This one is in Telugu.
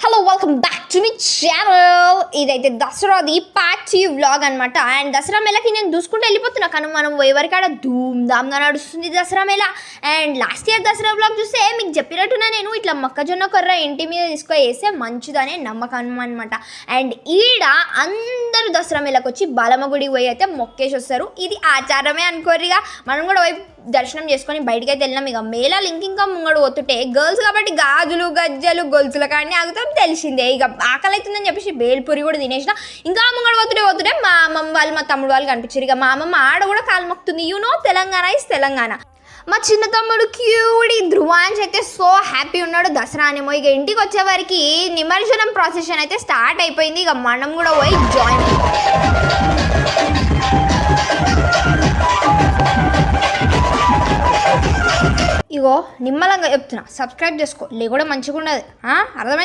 Hello welcome back to my channel. ఇదైతే దసరాది పార్ట్ 2 వ్లాగ్ అనమాట. అండ్ దసరా మేళకి నేను దూసుకుంటూ వెళ్ళిపోతున్నా, కానీ మనం ఎవరికాడ ధూమ్ధామ్గా నడుస్తుంది Dasara Mela. And last year Dasara vlog చూస్తే మీకు చెప్పినట్టున్నా నేను ఇట్లా మొక్కజొన్న కొర్ర ఇంటి మీద వేస్తే మంచిదనే నమ్మకం అనమాట. అండ్ ఈడ అందరూ దసరా మేళకు వచ్చి బాలమ్మ గుడికి పోయి అయితే మొక్కేసి వస్తారు. ఇది ఆచారమే అనుకోరిగా. మనం కూడా పోయి దర్శనం చేసుకొని బయటకి అయితే వెళ్ళినాం. ఇక మేళ లింక్ ఇంకా ముంగడు పోతుంటే గర్ల్స్ కాబట్టి గాజులు గజ్జలు గొలుసుల కానీ ఆగుతాం తెలిసిందే. ఇక ఆకలి అవుతుందని చెప్పేసి బేల్పూరి కూడా తినేసిన. ఇంకా ముంగడు పోతుంటే మా అమ్మమ్మ వాళ్ళు మా తమ్ముడు వాళ్ళు కనిపించారు. ఇక మా అమ్మమ్మ ఆడ కూడా కాలు మొక్కుతుంది. తెలంగాణ ఇస్ తెలంగాణ. మా చిన్న తమ్ముడు క్యూడి ధ్రువాంశ్ అయితే సో హ్యాపీ ఉన్నాడు దసరా అనేమో. ఇక ఇంటికి వచ్చేవారికి నిమజ్జనం ప్రాసెషన్ అయితే స్టార్ట్ అయిపోయింది. ఇక మనం కూడా పోయి జాయిన్. ఇగో నిమ్మలంగా చెప్తున్నా, సబ్స్క్రైబ్ చేసుకో, లేకుండా మంచిగా ఉండదు. అర్థమైంది.